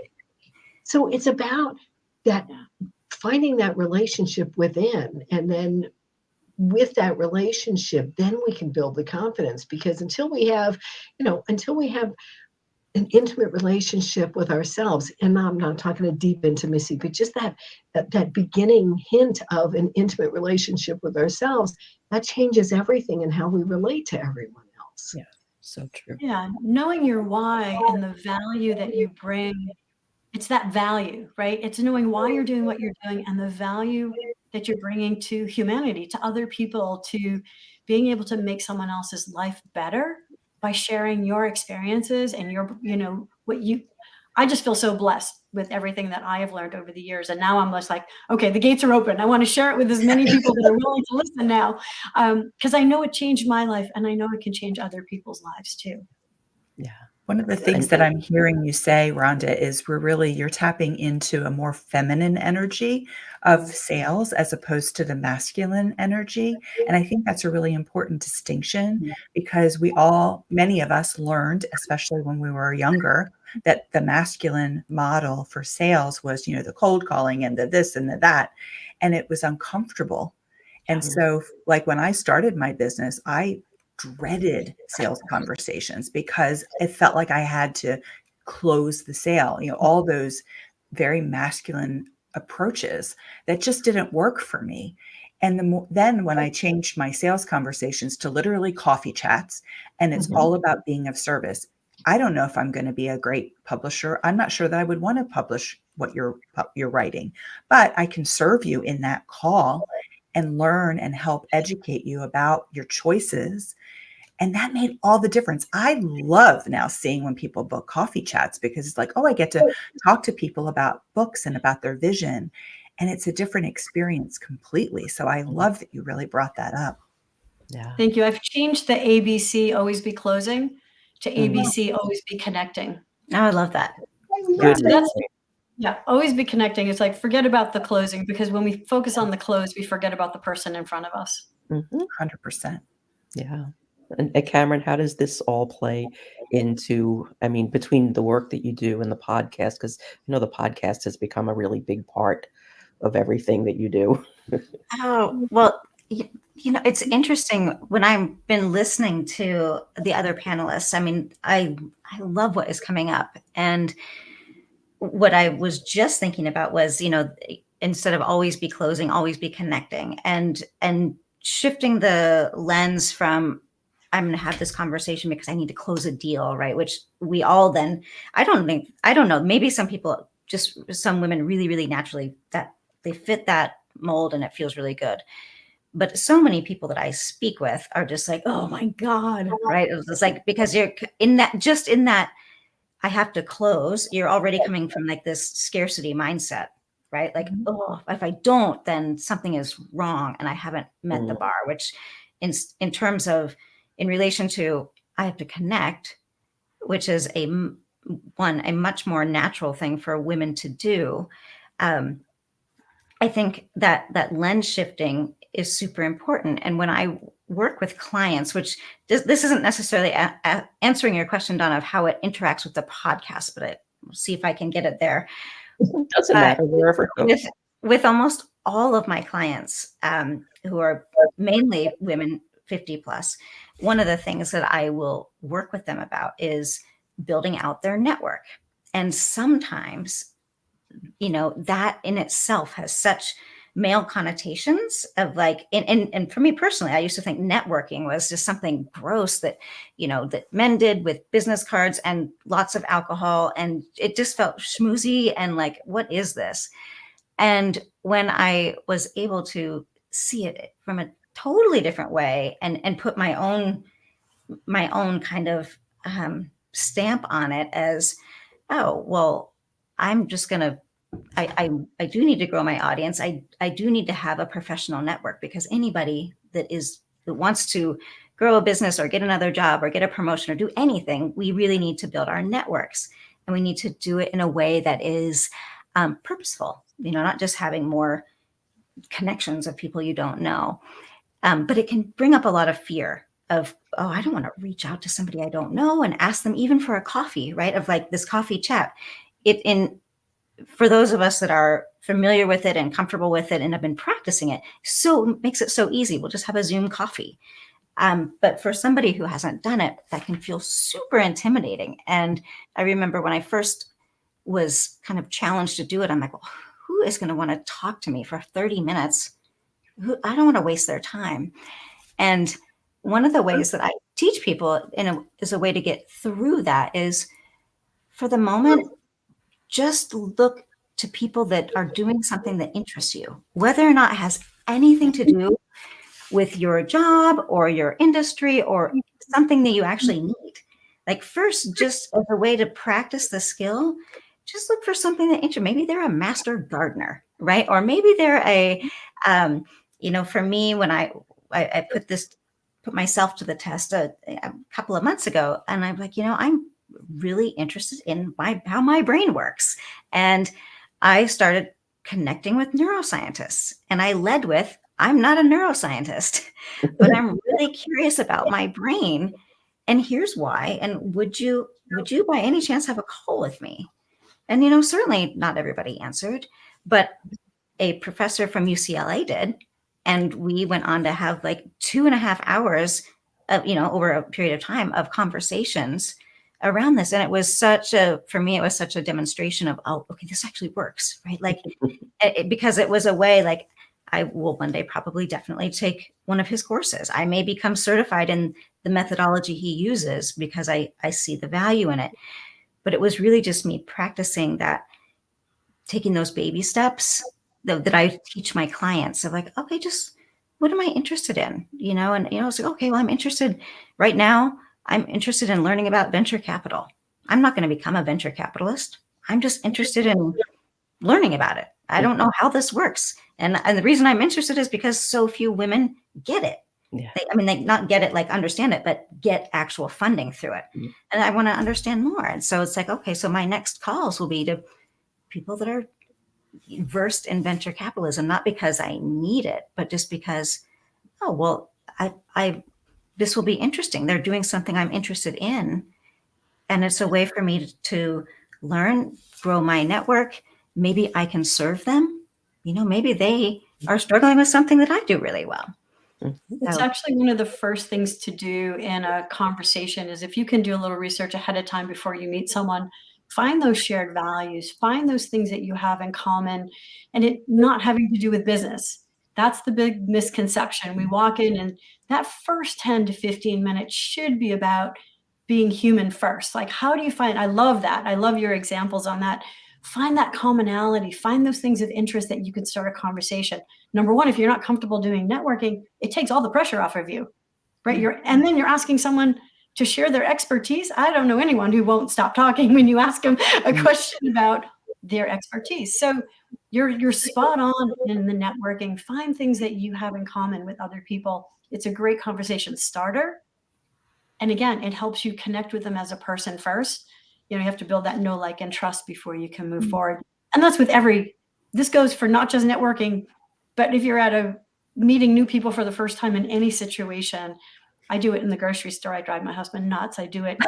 So it's about that, finding that relationship within, and then with that relationship, then we can build the confidence. Because until we have an intimate relationship with ourselves, and I'm not talking a deep intimacy, but just that beginning hint of an intimate relationship with ourselves, that changes everything in how we relate to everyone else. Yeah, so true. Yeah, knowing your why and the value that you bring. It's that value, right? It's knowing why you're doing what you're doing and the value that you're bringing to humanity, to other people, to being able to make someone else's life better by sharing your experiences and your, I just feel so blessed with everything that I have learned over the years. And now I'm just like, okay, the gates are open. I want to share it with as many people that are willing to listen now. Because I know it changed my life, and I know it can change other people's lives too. Yeah. One of the things that I'm hearing you say, Rhonda, is you're tapping into a more feminine energy of sales as opposed to the masculine energy. And I think that's a really important distinction, because many of us learned, especially when we were younger, that the masculine model for sales was, the cold calling and the this and the that, and it was uncomfortable. And so, like, when I started my business, I dreaded sales conversations because it felt like I had to close the sale, all those very masculine approaches that just didn't work for me. And then when I changed my sales conversations to literally coffee chats, and it's all about being of service, I don't know if I'm going to be a great publisher. I'm not sure that I would want to publish what you're writing, but I can serve you in that call and learn and help educate you about your choices. And that made all the difference. I love now seeing when people book coffee chats, because it's like, oh, I get to talk to people about books and about their vision. And it's a different experience completely. So I love that you really brought that up. Yeah. Thank you. I've changed the ABC, always be closing, to ABC, always be connecting. Oh, I love that. Good. Always be connecting. It's like, forget about the closing, because when we focus on the close, we forget about the person in front of us. 100%. Yeah. And Kamrin, how does this all play into, between the work that you do and the podcast? Because the podcast has become a really big part of everything that you do. Oh, well, it's interesting when I've been listening to the other panelists. I love what is coming up. And what I was just thinking about was, instead of always be closing, always be connecting, and shifting the lens from, I'm going to have this conversation because I need to close a deal, right? Which we all then, I don't know, maybe some women really, really naturally that they fit that mold and it feels really good. But so many people that I speak with are just like, oh my God, right? It's like, because you're in that, I have to close, you're already coming from like this scarcity mindset, right? Like, oh, if I don't, then something is wrong and I haven't met the bar, which in terms of, in relation to, I have to connect, which is a much more natural thing for women to do. I think that lens shifting is super important. And when I work with clients, which this isn't necessarily answering your question, Donna, of how it interacts with the podcast, but we'll see if I can get it there. Doesn't matter wherever. With almost all of my clients, who are mainly women 50 plus, one of the things that I will work with them about is building out their network. And sometimes, that in itself has such male connotations of like, and for me personally, I used to think networking was just something gross that, that men did with business cards and lots of alcohol. And it just felt schmoozy and like, what is this? And when I was able to see it from a totally different way and put my own kind of stamp on it as, oh, well, I'm just going to, I do need to grow my audience. I do need to have a professional network, because anybody that wants to grow a business or get another job or get a promotion or do anything, we really need to build our networks, and we need to do it in a way that is purposeful, not just having more connections of people you don't know. But it can bring up a lot of fear of, oh, I don't want to reach out to somebody I don't know and ask them even for a coffee, right? Of like this coffee chat. For those of us that are familiar with it and comfortable with it and have been practicing it, so makes it so easy. We'll just have a Zoom coffee. But for somebody who hasn't done it, that can feel super intimidating. And I remember when I first was kind of challenged to do it, I'm like, well, who is going to want to talk to me for 30 minutes? I don't want to waste their time. And one of the ways that I teach people is a way to get through that is, for the moment, just look to people that are doing something that interests you, whether or not it has anything to do with your job or your industry or something that you actually need. Like, first, just as a way to practice the skill, just look for something that interests. Maybe they're a master gardener, right? Or maybe they're a, for me, when I put myself to the test a couple of months ago, and I'm like, I'm really interested in how my brain works. And I started connecting with neuroscientists, and I led with, I'm not a neuroscientist, but I'm really curious about my brain. And here's why. And would you by any chance have a call with me? And, certainly not everybody answered, but a professor from UCLA did. And we went on to have like 2.5 hours of, over a period of time of conversations around this. And it was for me, it was such a demonstration of, oh, okay, this actually works, right? Like, because it was a way, like, I will one day probably definitely take one of his courses. I may become certified in the methodology he uses because I see the value in it. But it was really just me practicing that, taking those baby steps that I teach my clients of like, okay, just what am I interested in? And, it's like, okay, well, I'm interested right now. I'm interested in learning about venture capital. I'm not going to become a venture capitalist. I'm just interested in learning about it. I don't know how this works. And the reason I'm interested is because so few women get it. Yeah. They not get it, like understand it, but get actual funding through it. Mm-hmm. And I want to understand more. And so it's like, okay, so my next calls will be to people that are versed in venture capitalism, not because I need it, but just because, oh, well, this will be interesting. They're doing something I'm interested in. And it's a way for me to learn, grow my network. Maybe I can serve them. Maybe they are struggling with something that I do really well. It's actually one of the first things to do in a conversation is if you can do a little research ahead of time before you meet someone, find those shared values, find those things that you have in common, and it not having to do with business. That's the big misconception. We walk in and that first 10 to 15 minutes should be about being human first. Like, how do you find, I love that. I love your examples on that. Find that commonality, find those things of interest that you can start a conversation. Number one, if you're not comfortable doing networking, it takes all the pressure off of you, right? And then you're asking someone to share their expertise. I don't know anyone who won't stop talking when you ask them a question about their expertise. So you're spot on in the networking. Find things that you have in common with other people. It's a great conversation starter. And again, it helps you connect with them as a person first. You have to build that know, like, and trust before you can move forward. And that's with this goes for not just networking, but if you're at a meeting new people for the first time in any situation. I do it in the grocery store. I drive my husband nuts. I do it.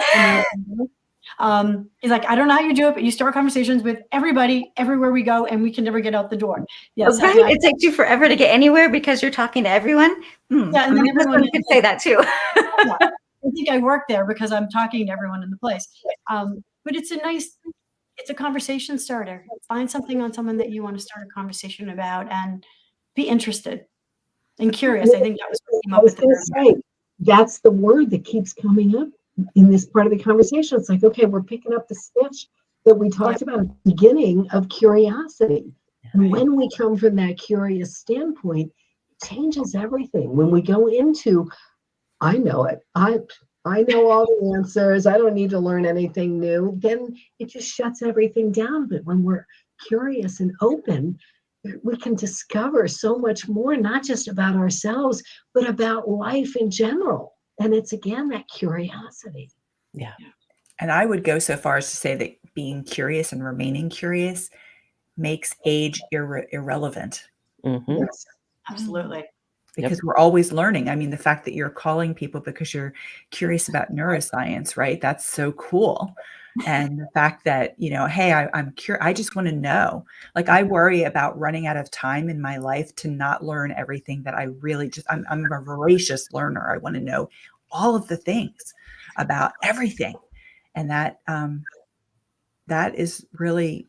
He's like, I don't know how you do it, but you start conversations with everybody everywhere we go, and we can never get out the door. Yes, right. It takes you forever to get anywhere because you're talking to everyone. Yeah, and then everyone could say that too. Yeah, I think I work there because I'm talking to everyone in the place. But it's a conversation starter. Find something on someone that you want to start a conversation about and be interested and curious. I think that was what came up with the that's the word that keeps coming up in this part of the conversation. It's like, okay, we're picking up the stitch that we talked about at the beginning of curiosity. And when we come from that curious standpoint, it changes everything. When we go into, I know it. I know all the answers. I don't need to learn anything new. Then it just shuts everything down. But when we're curious and open, we can discover so much more, not just about ourselves, but about life in general. And it's, again, that curiosity. Yeah. And I would go so far as to say that being curious and remaining curious makes age irrelevant. Mm-hmm. Yes. Absolutely. Because we're always learning. I mean, the fact that you're calling people because you're curious about neuroscience, right? That's so cool. And the fact that, hey, I'm curious. I just want to know. Like, I worry about running out of time in my life to not learn everything that I really I'm a voracious learner. I want to know all of the things about everything. And that is really,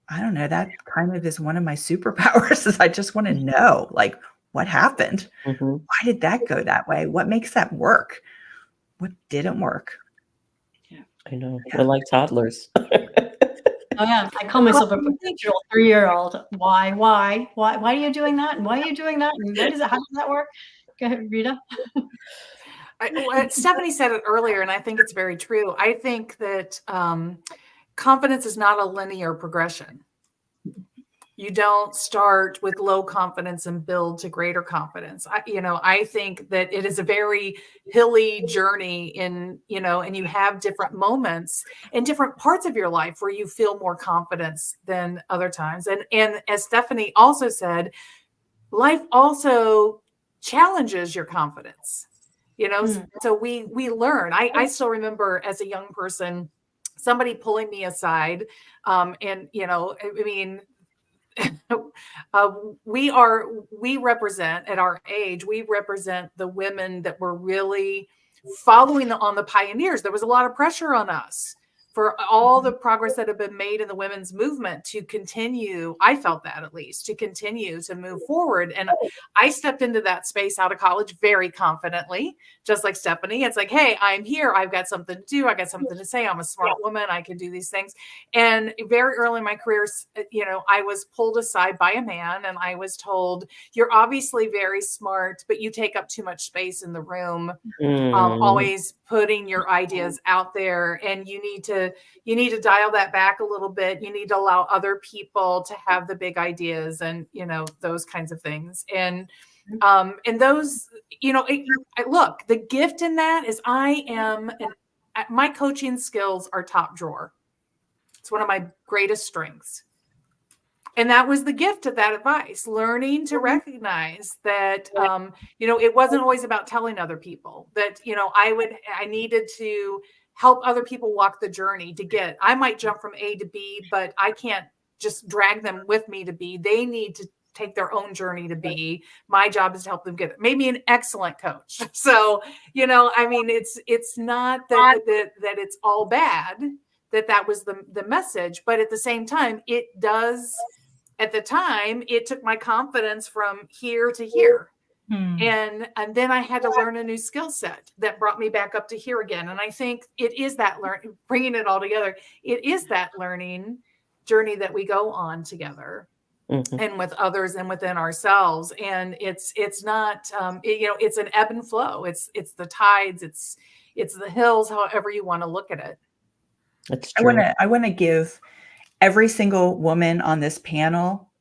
I don't know, that kind of is one of my superpowers is I just want to know, like, what happened? Mm-hmm. Why did that go that way? What makes that work? What didn't work? Yeah, I know. We're like toddlers. Oh yeah, I call myself a potential 3-year-old. Why are you doing that? And why are you doing that? And how does that work? Go ahead, Rita. Stephanie said it earlier, and I think it's very true. I think that confidence is not a linear progression. You don't start with low confidence and build to greater confidence. I think that it is a very hilly journey and you have different moments in different parts of your life where you feel more confidence than other times. And as Stephanie also said, life also challenges your confidence, so we learn. I still remember as a young person, somebody pulling me aside. We represent at our age, we represent the women that were really following on the pioneers. There was a lot of pressure on us for all the progress that had been made in the women's movement to continue. I felt that, at least, to continue to move forward. And I stepped into that space out of college very confidently, just like Stephanie. It's like, hey, I'm here. I've got something to do. I got something to say. I'm a smart woman. I can do these things. And very early in my career, I was pulled aside by a man and I was told, you're obviously very smart, but you take up too much space in the room. Always putting your ideas out there, and you need to dial that back a little bit. You need to allow other people to have the big ideas and those kinds of things. And those, look, the gift in that is my coaching skills are top drawer. It's one of my greatest strengths. And that was the gift of that advice, learning to recognize that, it wasn't always about telling other people that, I needed to help other people walk the journey I might jump from A to B, but I can't just drag them with me to B. They need to take their own journey to B. My job is to help them get it. Maybe an excellent coach. So, it's not that it's all bad, that was the message, but at the same time, it does. At the time, it took my confidence from here to here. And then I had to learn a new skill set that brought me back up to here again. And I think it is that bringing it all together. It is that learning journey that we go on together, and with others and within ourselves. And it's not, it's an ebb and flow. It's the tides. It's the hills, however you want to look at it. That's true. I want to give every single woman on this panel,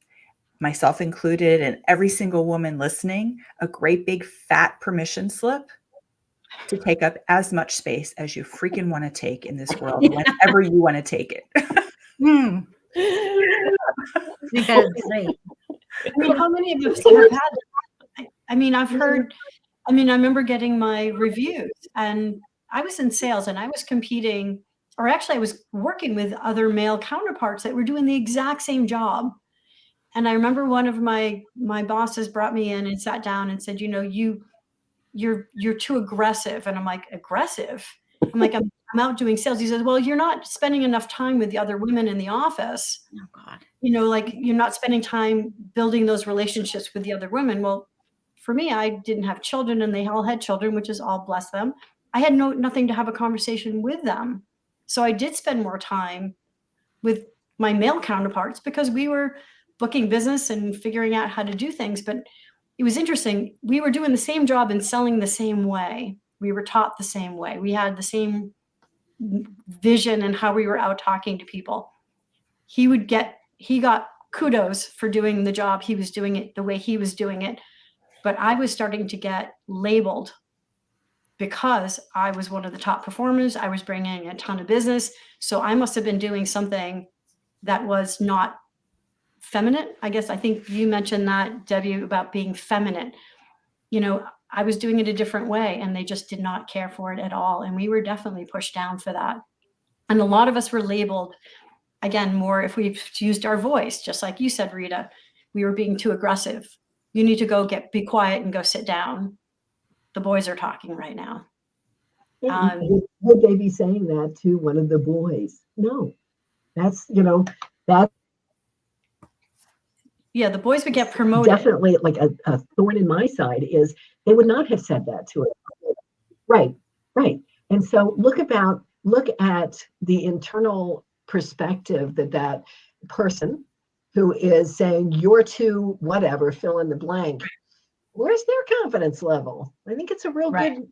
myself included, and every single woman listening, a great big fat permission slip to take up as much space as you freaking want to take in this world, whenever you want to take it. Because great. How many of us have had? I've heard. I remember getting my reviews, and I was in sales, and I was competing. Or actually, I was working with other male counterparts that were doing the exact same job. And I remember one of my bosses brought me in and sat down and said, you're too aggressive. And I'm like, aggressive? I'm like, I'm out doing sales. He says, well, you're not spending enough time with the other women in the office. Oh God. You're not spending time building those relationships with the other women. Well, for me, I didn't have children, and they all had children, which is all bless them. I had nothing to have a conversation with them. So I did spend more time with my male counterparts because we were booking business and figuring out how to do things. But it was interesting. We were doing the same job and selling the same way. We were taught the same way. We had the same vision and how we were out talking to people. He got kudos for doing the job. He was doing it the way he was doing it. But I was starting to get labeled because I was one of the top performers. I was bringing a ton of business. So I must have been doing something that was not feminine. I think you mentioned that, Debbie, about being feminine. I was doing it a different way, and they just did not care for it at all. And we were definitely pushed down for that. And a lot of us were labeled, again, more if we've used our voice, just like you said, Rita, we were being too aggressive. You need to go be quiet and go sit down. The boys are talking right now. Would they be saying that to one of the boys? No, that's, that. Yeah, the boys would get promoted. Definitely like a thorn in my side is they would not have said that to it. Right. And so look at the internal perspective that person who is saying you're too whatever, fill in the blank. Where's their confidence level? I think it's a real good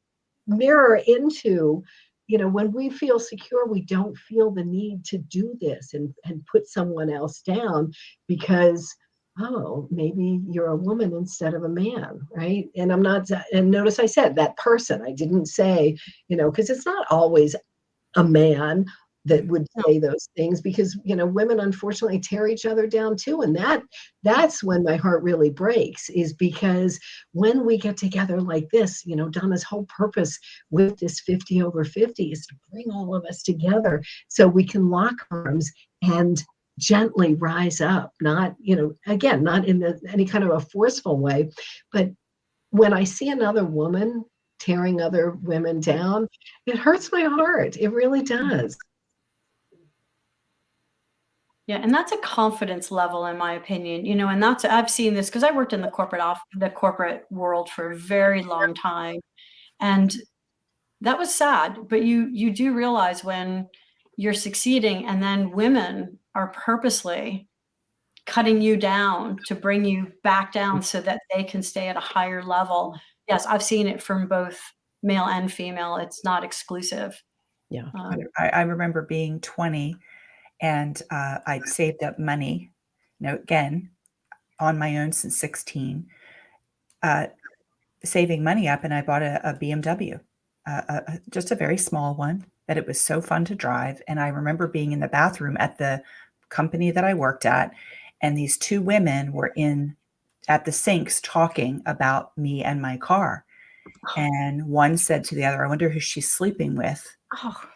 mirror into when we feel secure, we don't feel the need to do this and put someone else down because, oh, maybe you're a woman instead of a man, right? And I'm not, and notice I said that person, I didn't say, because it's not always a man that would say those things, because women unfortunately tear each other down too, and that's when my heart really breaks, is because when we get together like this, Donna's whole purpose with this 50 over 50 is to bring all of us together so we can lock arms and gently rise up, not again, not in any kind of a forceful way, but when I see another woman tearing other women down, it hurts my heart. It really does. Yeah, and that's a confidence level, in my opinion, and I've seen this because I worked in the corporate world for a very long time, and that was sad. But you do realize when you're succeeding, and then women are purposely cutting you down to bring you back down so that they can stay at a higher level. Yes, I've seen it from both male and female. It's not exclusive. Yeah. I remember being 20 and I'd saved up money, again, on my own since 16, saving money up, and I bought a BMW, just a very small one that it was so fun to drive. And I remember being in the bathroom at the company that I worked at, and these two women were at the sinks talking about me and my car. And one said to the other, I wonder who she's sleeping with,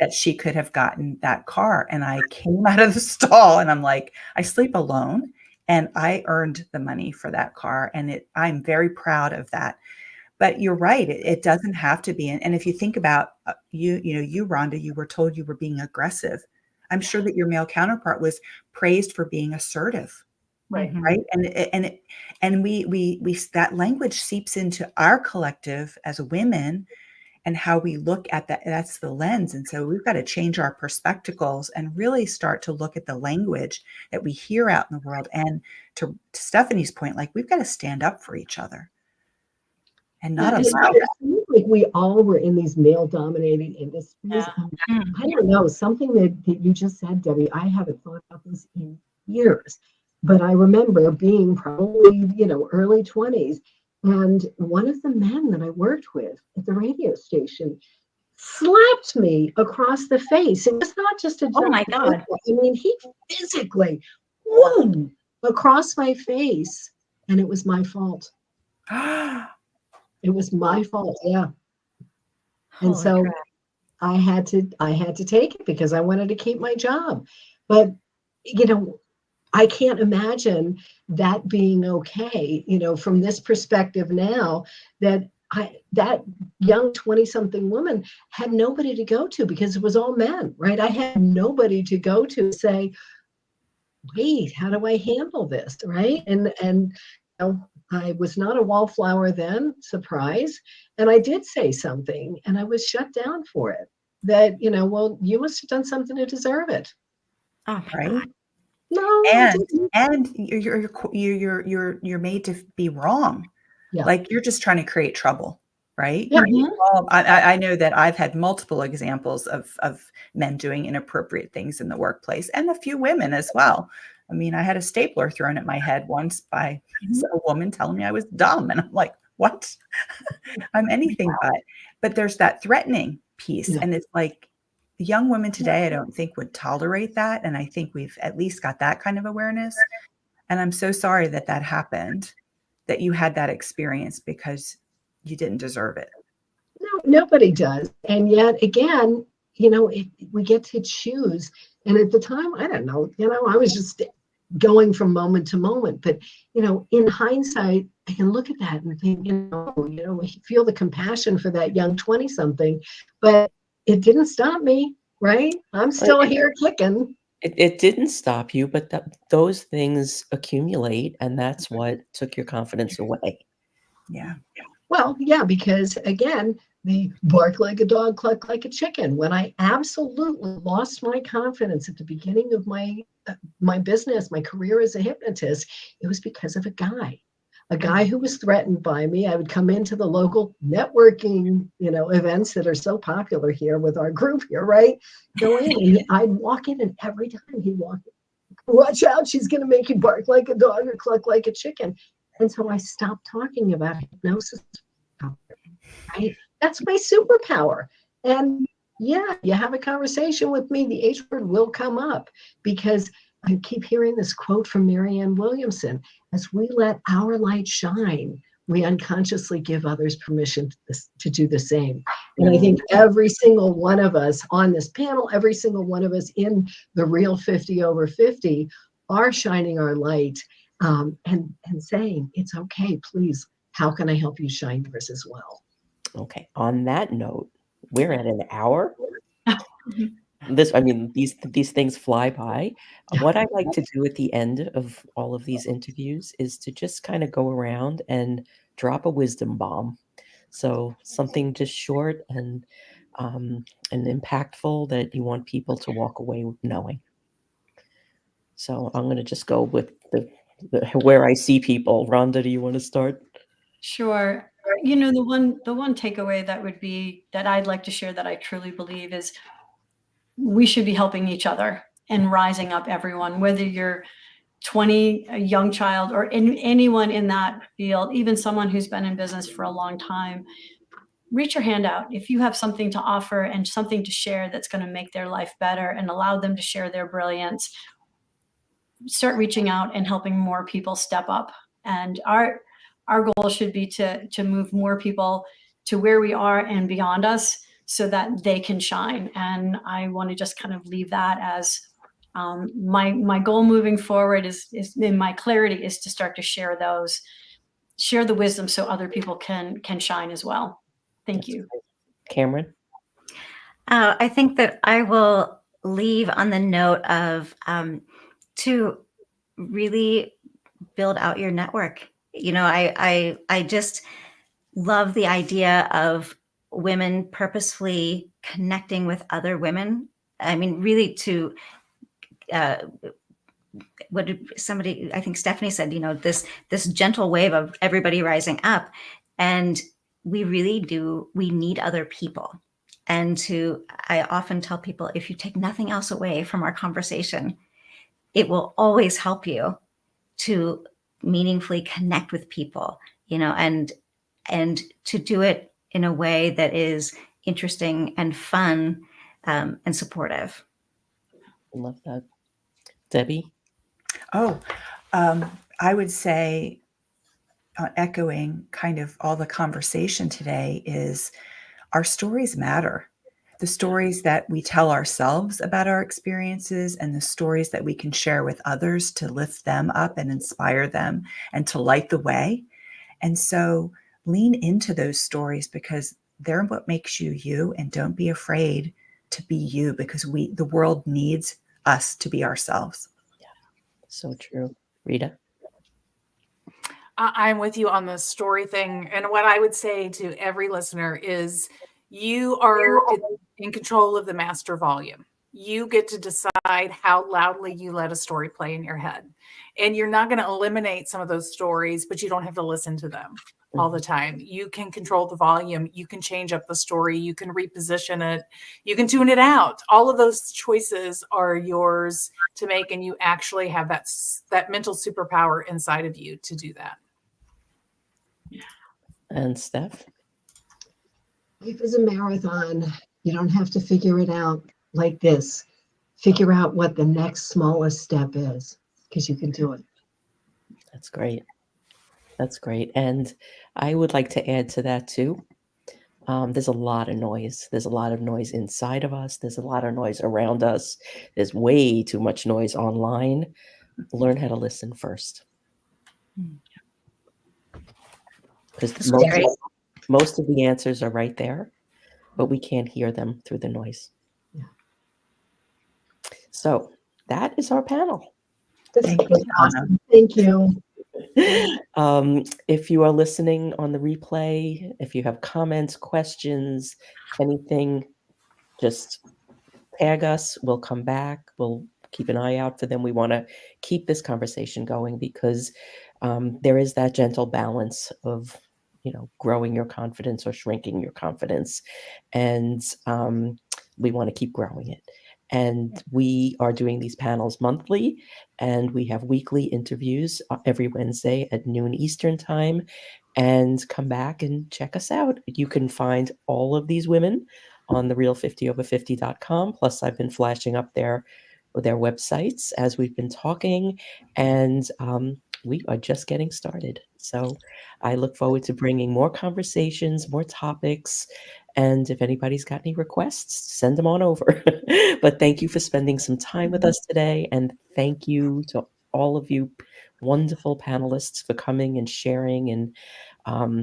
that she could have gotten that car. And I came out of the stall and I'm like, I sleep alone and I earned the money for that car. And I'm very proud of that. But you're right. It doesn't have to be. And if you think about you, Rhonda, you were told you were being aggressive. I'm sure that your male counterpart was praised for being assertive. Right. Right. And we that language seeps into our collective as women and how we look at that. That's the lens. And so we've got to change our perspectives and really start to look at the language that we hear out in the world. And to Stephanie's point, like, we've got to stand up for each other and not allow it seems like we all were in these male dominated industries. Yeah. I don't know, something that you just said, Debbie, I haven't thought about this in years, but I remember being probably, early 20s. And one of the men that I worked with at the radio station slapped me across the face. It was not just a Oh my God. I mean, he physically, whoom, across my face. And it was my fault. It was my fault. Yeah. And Holy so crap. I had to take it because I wanted to keep my job. But, I can't imagine that being okay, from this perspective now, that that young 20-something woman had nobody to go to because it was all men, right? I had nobody to go to say, wait, how do I handle this, right? And I was not a wallflower then, surprise. And I did say something and I was shut down for it. That, well, you must have done something to deserve it. Oh my right. God. No, And you're made to be wrong. Yeah. Like, you're just trying to create trouble, right? Yeah. Well, I know that I've had multiple examples of men doing inappropriate things in the workplace, and a few women as well. I mean, I had a stapler thrown at my head once by a woman telling me I was dumb, and I'm like, what? I'm anything but there's that threatening piece, Yeah. and it's like, young women today, I don't think would tolerate that. And I think we've at least got that kind of awareness. And I'm so sorry that happened, that you had that experience, because you didn't deserve it. No, nobody does. And yet again, we get to choose. And at the time, I don't know, I was just going from moment to moment. But, in hindsight, I can look at that and think, feel the compassion for that young 20-something, but it didn't stop me, right? I'm still here kicking. It didn't stop you, but those things accumulate, and that's what took your confidence away. Yeah. Well, yeah, because again, the bark like a dog, cluck like a chicken. When I absolutely lost my confidence at the beginning of my business, my career as a hypnotist, it was because of a guy. a guy who was threatened by me. I would come into the local networking, events that are so popular here with our group here, right? Go in and I'd walk in, and every time he'd walk in, watch out, she's going to make you bark like a dog or cluck like a chicken. And so I stopped talking about hypnosis, right? That's my superpower. And yeah, you have a conversation with me, the H word will come up, because I keep hearing this quote from Marianne Williamson: as we let our light shine, we unconsciously give others permission to do the same. And I think every single one of us on this panel, every single one of us in the real 50 over 50 are shining our light, and saying, it's okay, please, how can I help you shine yours as well? Okay. On that note, we're at an hour. These things fly by. What I like to do at the end of all of these interviews is to just kind of go around and drop a wisdom bomb. So something just short and impactful that you want people to walk away knowing. So I'm going to just go with the where I see people. Rhonda, do you want to start? Sure. The one takeaway that I'd like to share, that I truly believe, is we should be helping each other and rising up, everyone, whether you're 20, a young child, or anyone in that field, even someone who's been in business for a long time. Reach your hand out. If you have something to offer and something to share that's going to make their life better and allow them to share their brilliance, start reaching out and helping more people step up. And our goal should be to move more people to where we are and beyond us, so that they can shine. And I want to just kind of leave that as my goal moving forward is in my clarity, is to start to share the wisdom so other people can shine as well. Thank you. Kamrin? I think that I will leave on the note of to really build out your network. I just love the idea of women purposefully connecting with other women. I mean, really to what did somebody, I think Stephanie said, this gentle wave of everybody rising up. And we really we need other people. And I often tell people, if you take nothing else away from our conversation, it will always help you to meaningfully connect with people, and to do it in a way that is interesting and fun, and supportive. Love that. Debby? I would say, echoing kind of all the conversation today, is our stories matter. The stories that we tell ourselves about our experiences, and the stories that we can share with others to lift them up and inspire them and to light the way. And so lean into those stories, because they're what makes you you, and don't be afraid to be you, because the world needs us to be ourselves. Yeah, so true. Rita? I'm with you on the story thing. And what I would say to every listener is, you are in control of the master volume. You get to decide how loudly you let a story play in your head. And you're not going to eliminate some of those stories, but you don't have to listen to them all the time. You can control the volume. You can change up the story. You can reposition it. You can tune it out. All of those choices are yours to make. And you actually have that mental superpower inside of you to do that. And Steph? Life is a marathon. You don't have to figure it out like this. Figure out what the next smallest step is, because you can do it. That's great. That's great. And I would like to add to that too. There's a lot of noise. There's a lot of noise inside of us. There's a lot of noise around us. There's way too much noise online. Learn how to listen first. Because most of the answers are right there, but we can't hear them through the noise. Yeah. So that is our panel. Thank you. Awesome. Thank you. If you are listening on the replay, if you have comments, questions, anything, just tag us. We'll come back. We'll keep an eye out for them. We want to keep this conversation going, because there is that gentle balance of, growing your confidence or shrinking your confidence. And we want to keep growing it. And we are doing these panels monthly, and we have weekly interviews every Wednesday at noon Eastern time. And come back and check us out. You can find all of these women on the real50over50.com. Plus, I've been flashing up their websites as we've been talking, and we are just getting started. So I look forward to bringing more conversations, more topics, and if anybody's got any requests, send them on over. But thank you for spending some time with us today, and thank you to all of you wonderful panelists for coming and sharing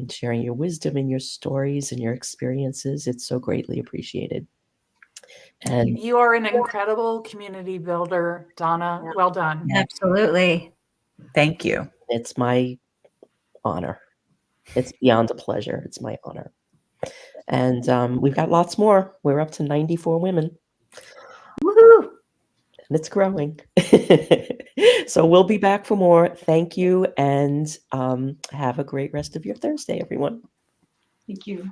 sharing your wisdom and your stories and your experiences. It's so greatly appreciated. And you are an incredible community builder, Donna. Well done. Absolutely. Thank you. it's my honor. It's beyond a pleasure. It's my honor. And we've got lots more. We're up to 94 women. Woohoo! And it's growing. So we'll be back for more. Thank you, and have a great rest of your Thursday, everyone. Thank you.